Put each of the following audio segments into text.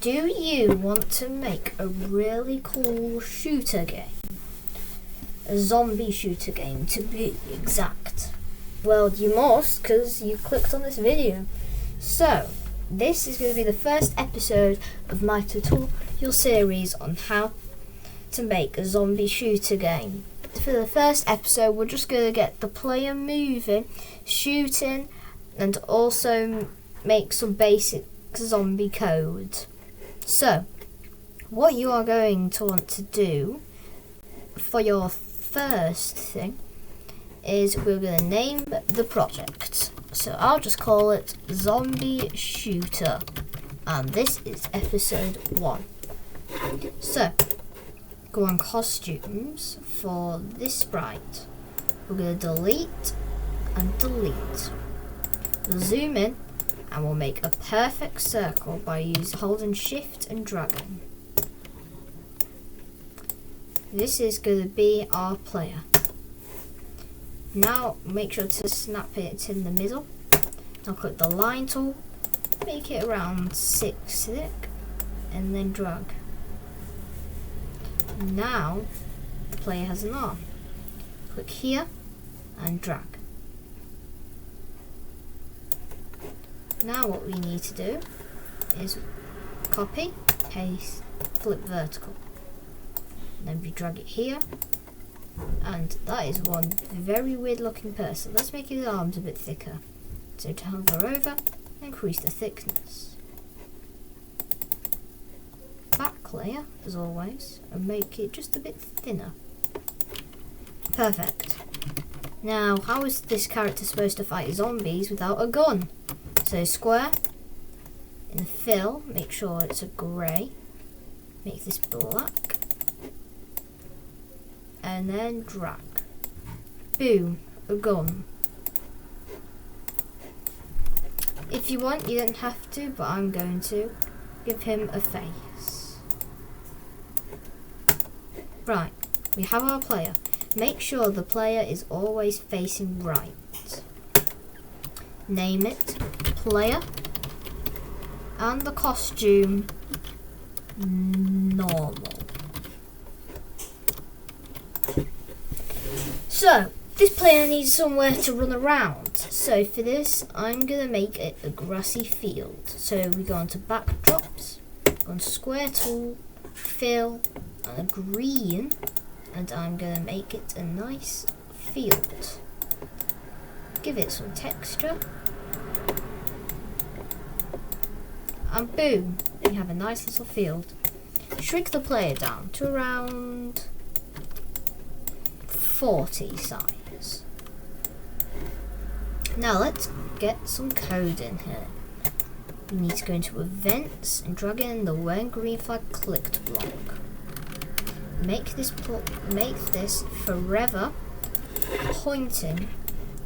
Do you want to make a really cool shooter game? A zombie shooter game, to be exact. Well, you must, because you clicked on this video. So, this is going to be the first episode of my tutorial series on how to make a zombie shooter game. For the first episode, we're just going to get the player moving, shooting, and also make some basic zombie code. So, what you are going to want to do for your first thing is we're going to name the project. So I'll just call it Zombie Shooter, and this is episode 1. So, go on costumes for this sprite. We're going to delete and delete. We'll zoom in and we'll make a perfect circle by holding shift and dragging. This is going to be our player. Now make sure to snap it in the middle. Now click the line tool, make it around 6 thick, and then drag. Now the player has an arm. Click here and drag. Now what we need to do is copy, paste, flip vertical. Then we drag it here, and that is one very weird looking person. Let's make his arms a bit thicker. So to hover over, increase the thickness. Back layer, as always, and make it just a bit thinner. Perfect. Now, how is this character supposed to fight zombies without a gun? So square, in the fill, make sure it's a grey, make this black, and then drag. Boom, a gun. If you want, you don't have to, but I'm going to give him a face. Right, we have our player. Make sure the player is always facing right. Name it player, and the costume normal. So, this player needs somewhere to run around. So for this, I'm going to make it a grassy field. So we go on to backdrops, go on to square tool, fill, and a green, and I'm going to make it a nice field. Give it some texture. And boom, you have a nice little field. Shrink the player down to around 40 size. Now let's get some code in here. We need to go into events and drag in the when green flag clicked block. Make this forever pointing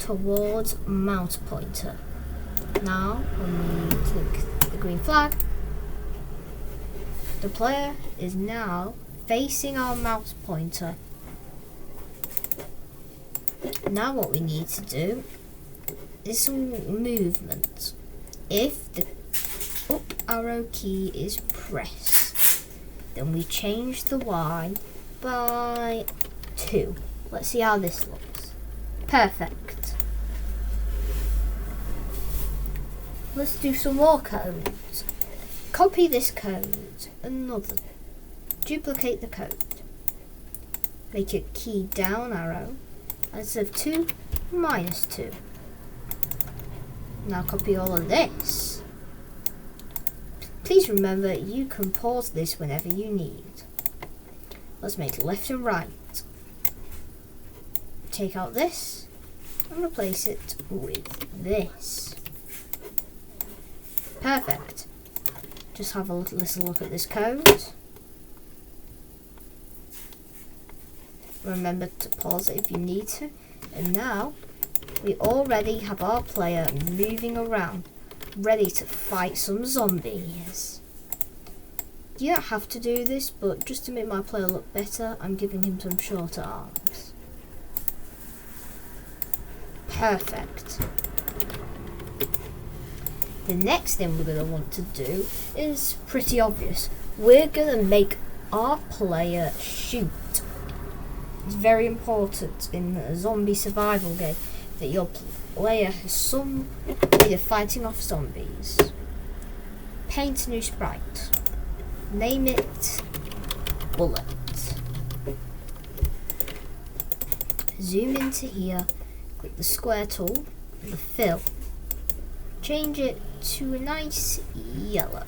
towards mouse pointer. Now when we click the green flag, the player is now facing our mouse pointer. Now what we need to do is some movement. If the up arrow key is pressed, then we change the Y by 2. Let's see how this looks. Perfect. Let's do some more codes. Copy this code, another. Duplicate the code. Make it key down arrow. Instead of 2, -2. Now copy all of this. Please remember you can pause this whenever you need. Let's make left and right. Take out this and replace it with this. Perfect. Just have a little look at this code. Remember to pause it if you need to. And now we already have our player moving around, ready to fight some zombies. You don't have to do this, but just to make my player look better, I'm giving him some shorter arms. Perfect. The next thing we're going to want to do is pretty obvious. We're going to make our player shoot. It's very important in a zombie survival game that your player has some way of fighting off zombies. Paint a new sprite. Name it Bullet. Zoom into here, click the square tool, and the fill. Change it to a nice yellow.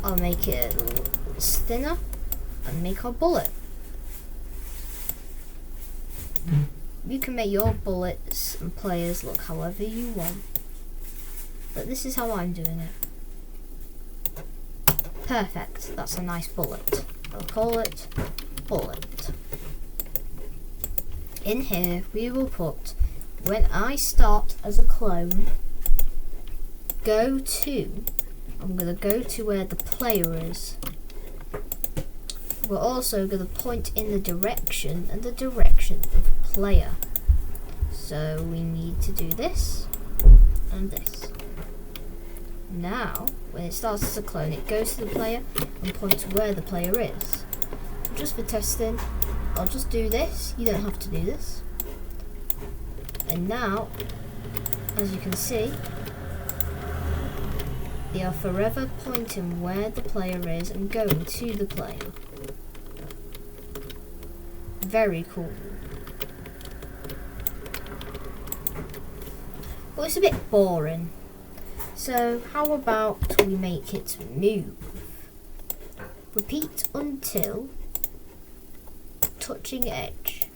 I'll make it a little thinner and make our bullet. You can make your bullets and players look however you want, but this is how I'm doing it. Perfect, that's a nice bullet. I'll call it Bullet. In here we will put, when I start as a clone, I'm going to go to where the player is. We're also going to point in the direction and the direction of the player. So we need to do this and this. Now, when it starts as a clone, it goes to the player and points where the player is. Just for testing, I'll just do this. You don't have to do this. And now, as you can see, they are forever pointing where the player is and going to the player. Very cool. But it's a bit boring. So how about we make it move? Repeat until touching edge.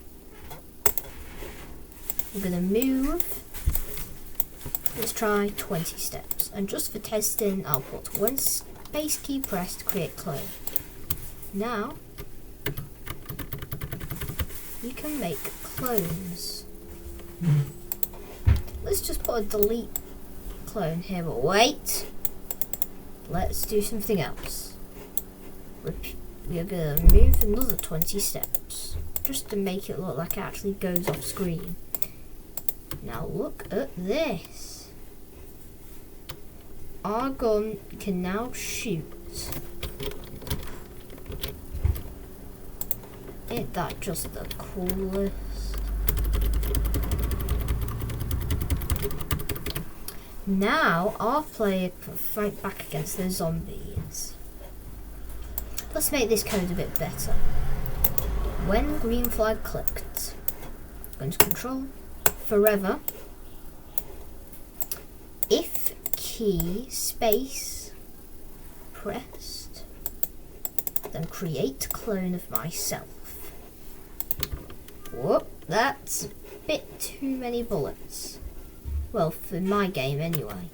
We're going to move. Let's try 20 steps. And just for testing, I'll put one space key pressed to create clone. Now, you can make clones. Let's just put a delete clone here, but wait. Let's do something else. We are going to move another 20 steps, just to make it look like it actually goes off screen. Now look at this. Our gun can now shoot. Ain't that just the coolest? Now our player can fight back against the zombies. Let's make this code a bit better. When green flag clicked, go into control, forever, if key space pressed, then create clone of myself. Whoop, that's a bit too many bullets. Well, for my game anyway.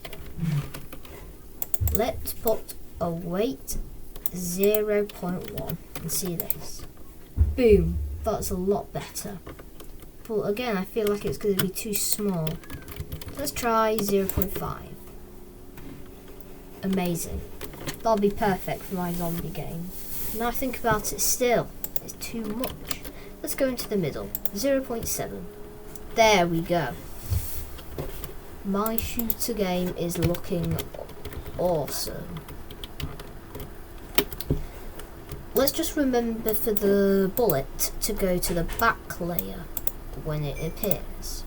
Let's put a weight 0.1 and see this. Boom, that's a lot better. But again, I feel like it's going to be too small. Let's try 0.5. Amazing. That'll be perfect for my zombie game. Now I think about it, still, it's too much. Let's go into the middle, 0.7. There we go. My shooter game is looking awesome. Let's just remember for the bullet to go to the back layer when it appears.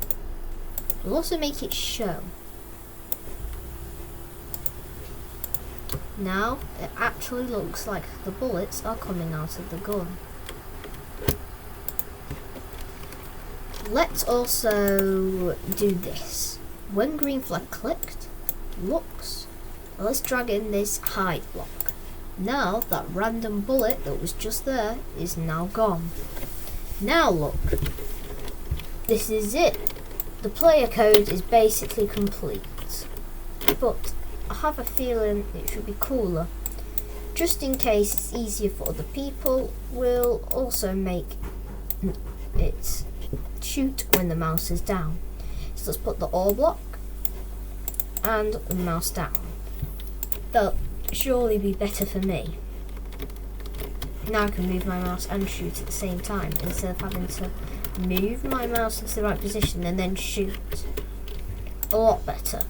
We'll also make it show. Now it actually looks like the bullets are coming out of the gun. Let's also do this. When green flag clicked, looks. Let's drag in this hide block. Now that random bullet that was just there is now gone. Now look. This is it. The player code is basically complete. But I have a feeling it should be cooler. Just in case it's easier for other people, we'll also make it shoot when the mouse is down. So let's put the OR block and the mouse down. That'll surely be better for me. Now I can move my mouse and shoot at the same time instead of having to move my mouse into the right position and then shoot. A lot better.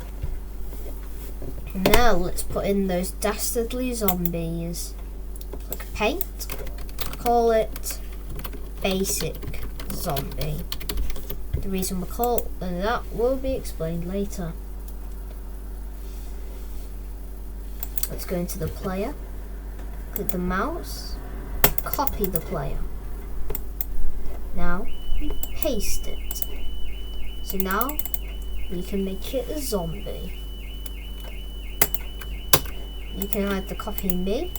Now let's put in those dastardly zombies. Click paint, call it basic zombie. The reason we call that will be explained later. Let's go into the player, click the mouse, copy the player. Now we paste it. So now we can make it a zombie. You can either copy me,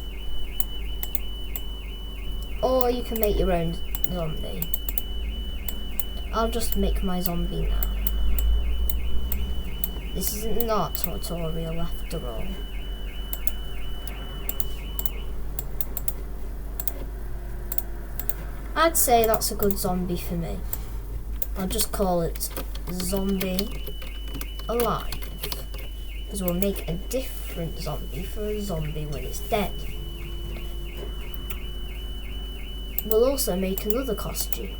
or you can make your own zombie. I'll just make my zombie now. This isn't an art tutorial after all. I'd say that's a good zombie for me. I'll just call it Zombie Alive, because we'll make a different zombie for a zombie when it's dead. We'll also make another costume.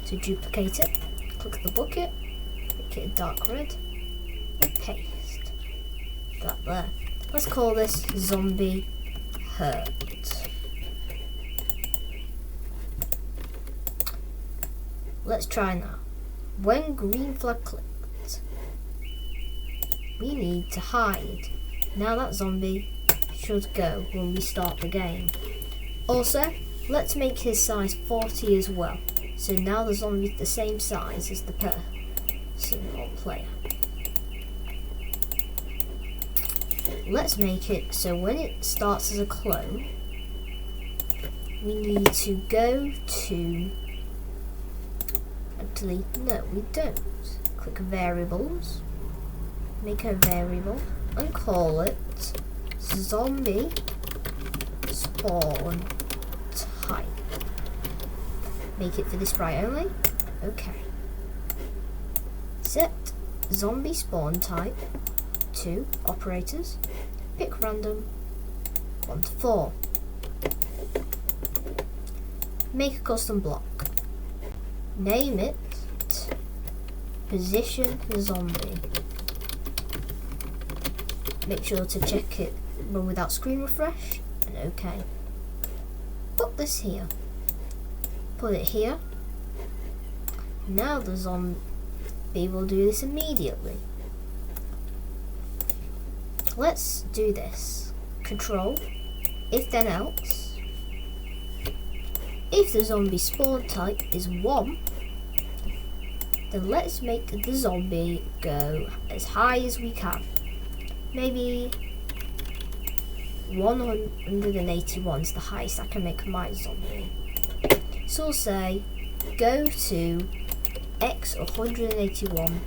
To duplicate it, click the bucket, make it dark red, and paste that there. Let's call this Zombie Hurt. Let's try now. When green flag clicked, we need to hide. Now that zombie should go when we start the game. Also, let's make his size 40 as well. So now the zombie's the same size as the person or player. Let's make it so when it starts as a clone, we need to go to... Actually, no, we don't. Click variables, make a variable, and call it zombie spawn type. Make it for this sprite only. Okay. Set zombie spawn type to operators. Pick random 1 to 4. Make a custom block. Name it position zombie. Make sure to check it run without screen refresh and OK. Put this here. Put it here. Now the zombie will do this immediately. Let's do this. Control, if then else. If the zombie spawn type is 1, then let's make the zombie go as high as we can. Maybe 181 is the highest I can make my zombie. So we'll say go to X 181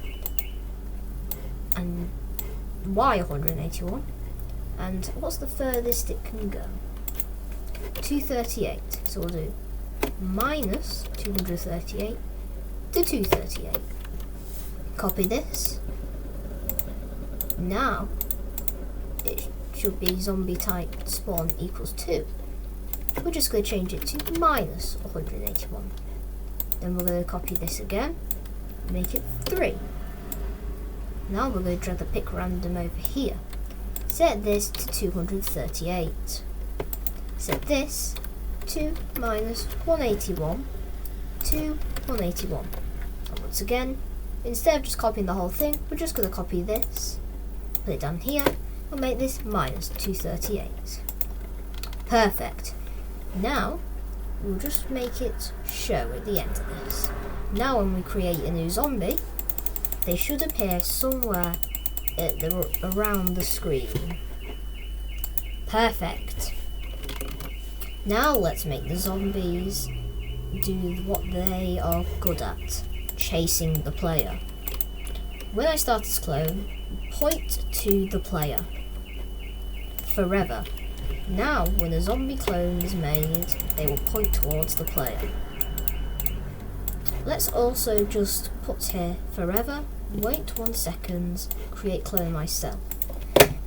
and Y 181, and what's the furthest it can go? 238. So we'll do minus 238 to 238. Copy this. Now it should be zombie type spawn equals 2. We're just going to change it to minus 181. Then we're going to copy this again, make it 3. Now we're going to drag the pick random over here. Set this to 238. Set this to minus 181 to 181. And once again, instead of just copying the whole thing, we're just going to copy this, put it down here, and make this minus 238. Perfect. Now, we'll just make it show at the end of this. Now when we create a new zombie, they should appear somewhere around the screen. Perfect. Now let's make the zombies do what they are good at, chasing the player. When I start this clone, point to the player. Forever. Now, when a zombie clone is made, they will point towards the player. Let's also just put here forever, wait 1 second, create clone myself.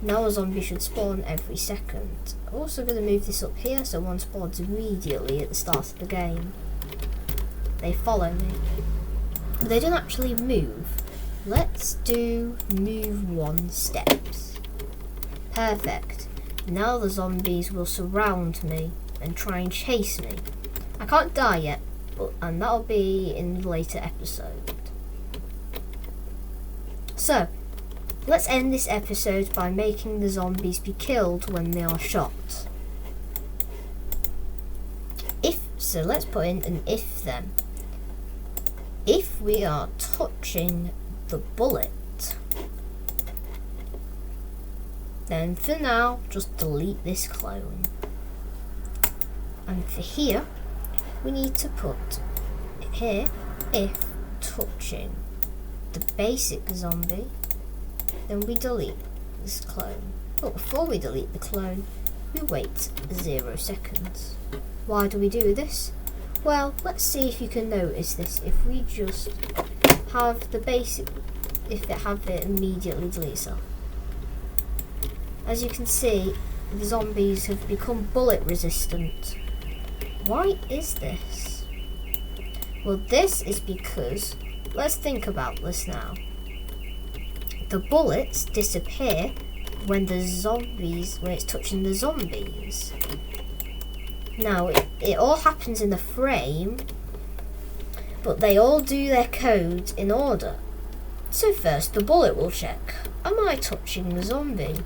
Now a zombie should spawn every second. I'm also going to move this up here so one spawns immediately at the start of the game. They follow me. But they don't actually move. Let's do move 1 steps. Perfect. Now the zombies will surround me and try and chase me. I can't die yet, and that'll be in the later episode. So, let's end this episode by making the zombies be killed when they are shot. So let's put in an if then. If we are touching the bullet, then for now, just delete this clone. And for here, we need to put here, if touching the basic zombie, then we delete this clone. But before we delete the clone, we wait 0 seconds. Why do we do this? Well, let's see if you can notice this. If we just have the basic, if it have it immediately delete itself. As you can see, the zombies have become bullet resistant. Why is this? Well, this is because, let's think about this now. The bullets disappear when it's touching the zombies. Now, it all happens in the frame, but they all do their codes in order. So first, the bullet will check. Am I touching the zombie?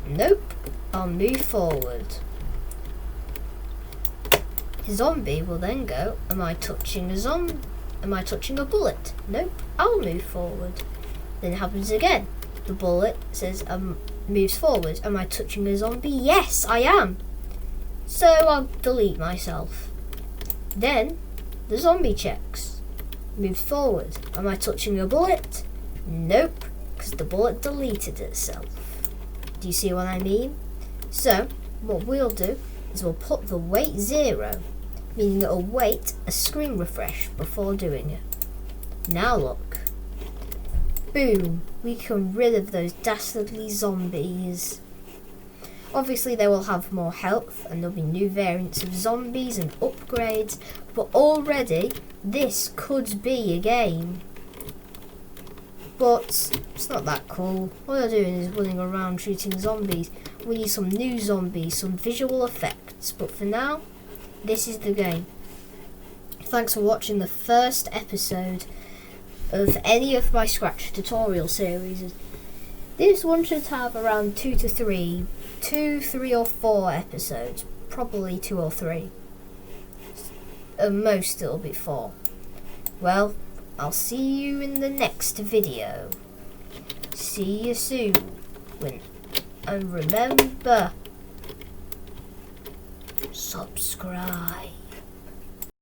Nope. I'll move forward. The zombie will then go, am I touching a bullet? Nope. I'll move forward. Then it happens again. The bullet says, moves forward. Am I touching a zombie? Yes, I am. So I'll delete myself. Then the zombie checks, moves forward. Am I touching a bullet? Nope, because the bullet deleted itself. Do you see what I mean? So what we'll do is we'll put the wait 0, meaning it'll wait a screen refresh before doing it. Now look. Boom, we can rid of those dastardly zombies. Obviously they will have more health and there'll be new variants of zombies and upgrades, but already this could be a game. But it's not that cool. All you're doing is running around shooting zombies. We need some new zombies, some visual effects, but for now, this is the game. Thanks for watching the first episode of any of my Scratch tutorial series. This one should have around 2 to 3 or 4 episodes, probably 2 or 3. At most it'll be 4. Well, I'll see you in the next video. See you soon. And remember, subscribe.